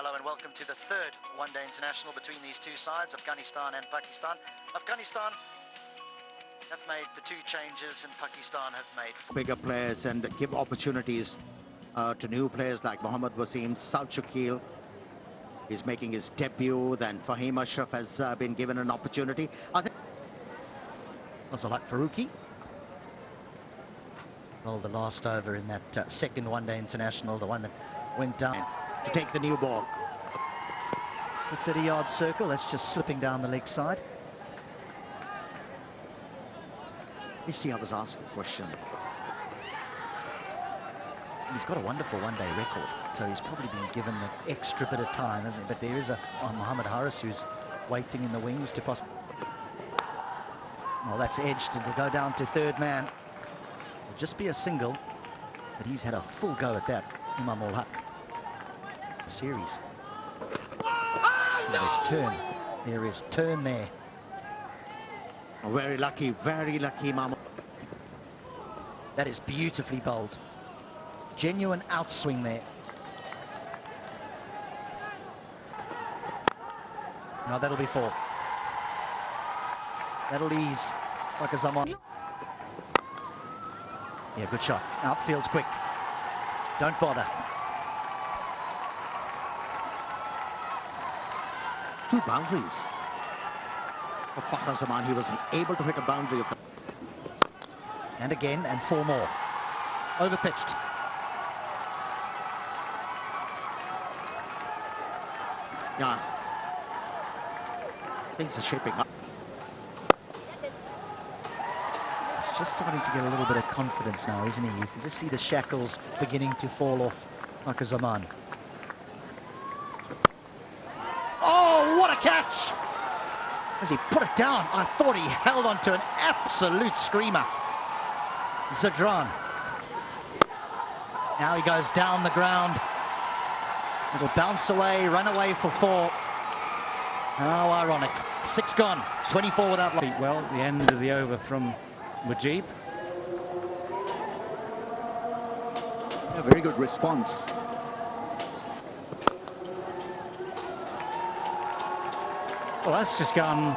Hello and welcome to the third one-day international between these two sides, Afghanistan and Pakistan. Afghanistan have made the two changes and Pakistan have made bigger players and give opportunities to new players like Mohammad Wasim. Circkit is making his debut, then Fahim Ashraf has been given an opportunity. I think Like Faruqi. Well, the last over in that second one-day international, the one that went down to take the new ball. The 30-yard circle, that's just slipping down the leg side. You see, I was asked a question. He's got a wonderful one-day record, so he's probably been given an extra bit of time, hasn't he? But there is a Mohammed Harris who's waiting in the wings to possibly... Well, that's edged, and it'll go down to third man. It'll just be a single, but he's had a full go at that, Imam ul Haq. Series. There's turn. There is turn there. Very lucky, Imam. That is beautifully bowled. Genuine outswing there. No, that'll be four. That'll ease like a Zaman. Yeah, good shot. Outfield's quick. Don't bother. Two boundaries. For Fakhar Zaman, he was able to hit a boundary of the... And again, and four more. Overpitched. Yeah. Things are shaping up. He's just starting to get a little bit of confidence now, isn't he? You can just see the shackles beginning to fall off Fakhar Zaman. Oh, what a catch! As he put it down, I thought he held on to an absolute screamer. Zadran. Now he goes down the ground. It'll bounce away, run away for four. How ironic. 6 gone, 24 without... Well, the end of the over from Mujib. A very good response. Well, that's just gone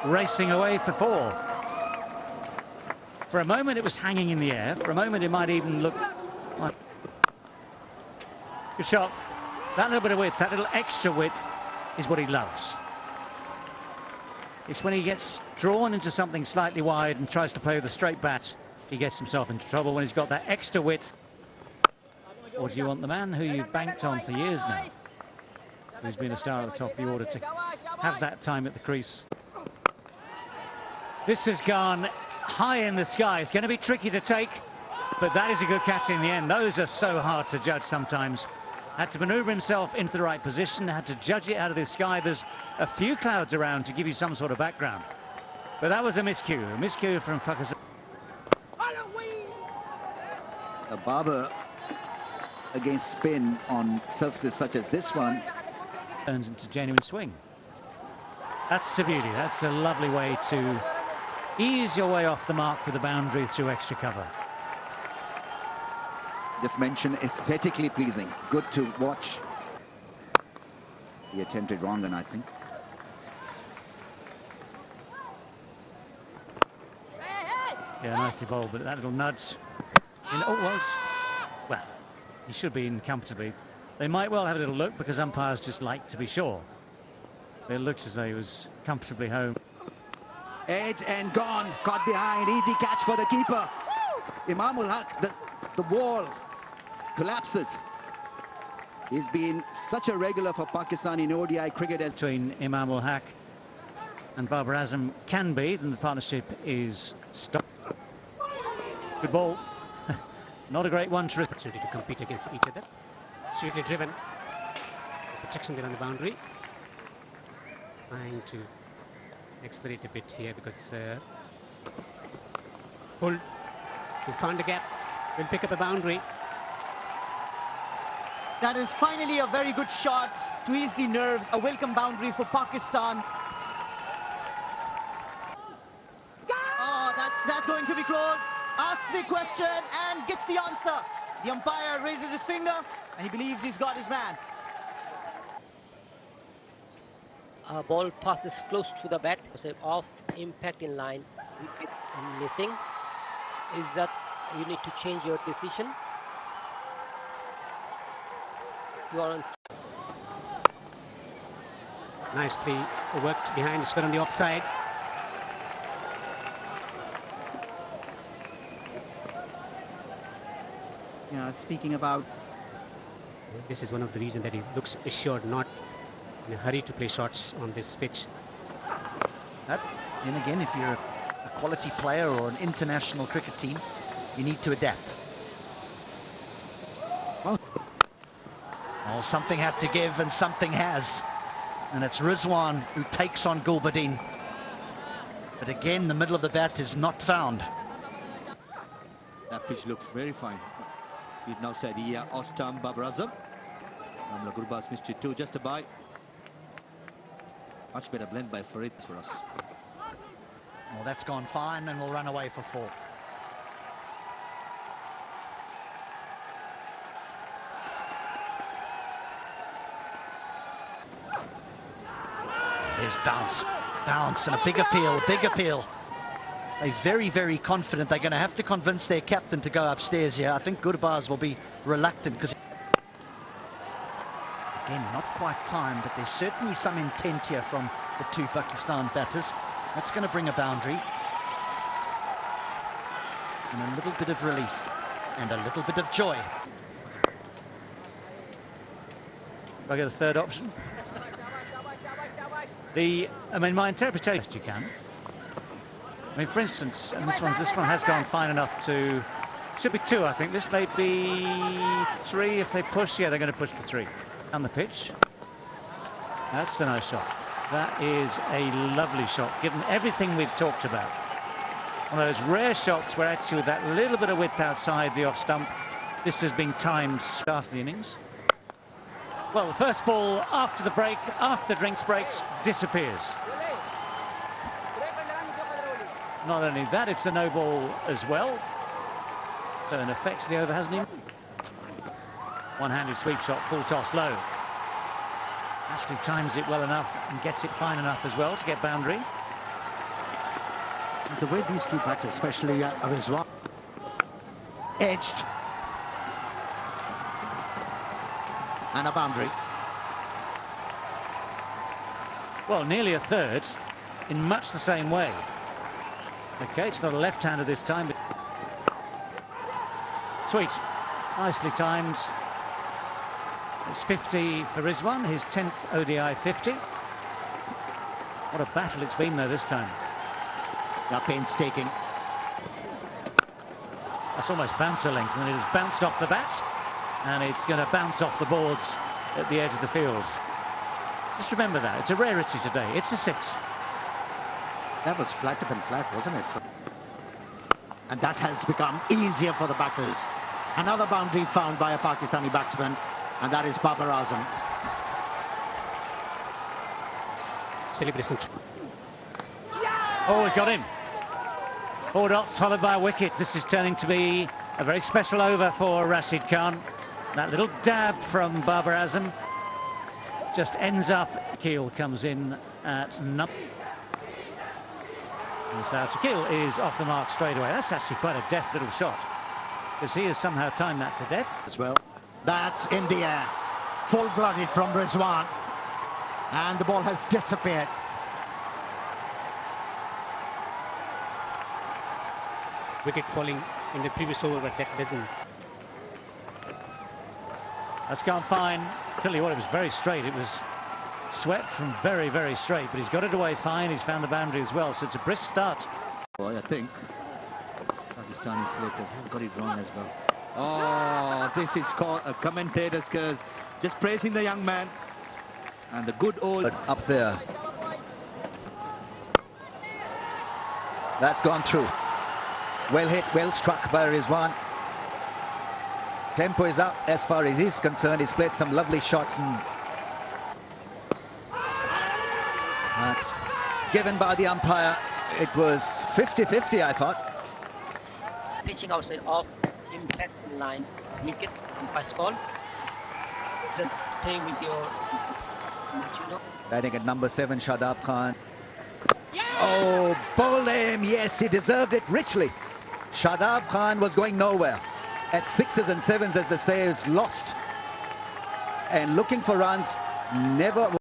racing away for four. For a moment it was hanging in the air. For a moment it might even look like... Good shot. That little bit of width, that little extra width is what he loves. It's when he gets drawn into something slightly wide and tries to play with a straight bat, he gets himself into trouble. When he's got that extra width. Or do you want the man who you've banked on for years now, who's been a star at the top of the order, to have that time at the crease? This has gone high in the sky. It's going to be tricky to take, but that is a good catch in the end. Those are so hard to judge sometimes. Had to manoeuvre himself into the right position, had to judge it out of the sky. There's a few clouds around to give you some sort of background. But that was a miscue from Fakhar. A barber against spin on surfaces such as this one Turns into genuine swing. That's the beauty. That's a lovely way to ease your way off the mark with the boundary through extra cover. Just mentioned aesthetically pleasing, good to watch. He attempted wrong, and I think. Yeah, nicely bowled, but that little nudge. Well, he should be in comfortably. They might well have a little look because umpires just like to be sure. It looks as though he was comfortably home. Edge and gone, caught behind, easy catch for the keeper. Imam ul Haq, the wall collapses. He's been such a regular for Pakistan in ODI cricket. As between Imam ul Haq and Babar Azam can be, then the partnership is stopped. Good ball. Not a great one to compete against each other. Sweetly driven. The protection there on the boundary. Trying to accelerate a bit here because pull. He's found the gap. Will pick up a boundary. That is finally a very good shot to ease the nerves. A welcome boundary for Pakistan. Oh, that's going to be close. Asks the question and gets the answer. The umpire raises his finger and he believes he's got his man. ball passes close to the bat, so off impact in line, wickets missing. Is that you need to change your decision? You are on. Nicely worked behind, it's got on the offside. Yeah, speaking about, This is one of the reasons that he looks assured, not in a hurry to play shots on this pitch. Then again, if you're a quality player or an international cricket team, you need to adapt. Oh, something had to give and something has. And it's Rizwan who takes on Gulbadin. But again, the middle of the bat is not found. That pitch looks very fine. We've now said, yeah, Ostam Babar Azam. Amla Gurbaz missed it too, just a bye. Much better blend by Farid for us. Well, that's gone fine and will run away for 4. There's bounce and a big appeal. They're very, very confident. They're going to have to convince their captain to go upstairs here. I think Gurbaz will be reluctant because, again, not quite time, but there's certainly some intent here from the 2 Pakistan batters. That's going to bring a boundary. And a little bit of relief and a little bit of joy. I get a third option. My interpretation, you can. I mean, for instance, and this one has gone fine enough to, should be 2, I think. This may be 3 if they push. Yeah, they're going to push for 3. On the pitch. That's a nice shot. That is a lovely shot, given everything we've talked about. One of those rare shots where actually with that little bit of width outside the off stump, this has been timed start of the innings. Well, the first ball after the break, after the drinks breaks, disappears. Not only that, it's a no ball as well. So in effect, the over hasn't even. One-handed sweep shot, full toss low. Ashley times it well enough and gets it fine enough as well to get boundary. The way these 2 batters, especially Rizwan, edged. And a boundary. Well, nearly a third in much the same way. Okay, it's not a left-hander this time, but sweet, nicely timed. It's 50 for Rizwan, his 10th ODI 50. What a battle it's been though this time. They're painstaking. That's almost bouncer length, and it has bounced off the bat, and it's going to bounce off the boards at the edge of the field. Just remember that, it's a rarity today, it's a 6. That was flatter than flat, wasn't it? And that has become easier for the batters. Another boundary found by a Pakistani batsman, and that is Babar Azam. Celebration. Oh, he's got in. 4 dots followed by wickets. This is turning to be a very special over for Rashid Khan. That little dab from Babar Azam just ends up. Keel comes in at number. And so Shaquille is off the mark straight away. That's actually quite a deft little shot, because he has somehow timed that to death. As well. That's in the air. Full-blooded from Rizwan. And the ball has disappeared. Wicket falling in the previous over, but that doesn't. That's gone fine. Tell you what, it was very straight. It was swept from very, very straight, but he's got it away fine. He's found the boundary as well, so it's a brisk start. Well, I think Pakistani selectors have got it wrong as well. Oh, this is called a commentator's curse. Just praising the young man. And the good old up there. That's gone through. Well hit, well struck by Rizwan. Tempo is up as far as he's concerned. He's played some lovely shots, and that's given by the umpire. It was 50-50, I thought. Pitching outside off impact line, wickets, and first call. Then stay with your Batting at number 7, Shadab Khan. Oh, bowled him. Yes, he deserved it richly. Shadab Khan was going nowhere. At 6s and 7s, as they say, is lost. And looking for runs, never...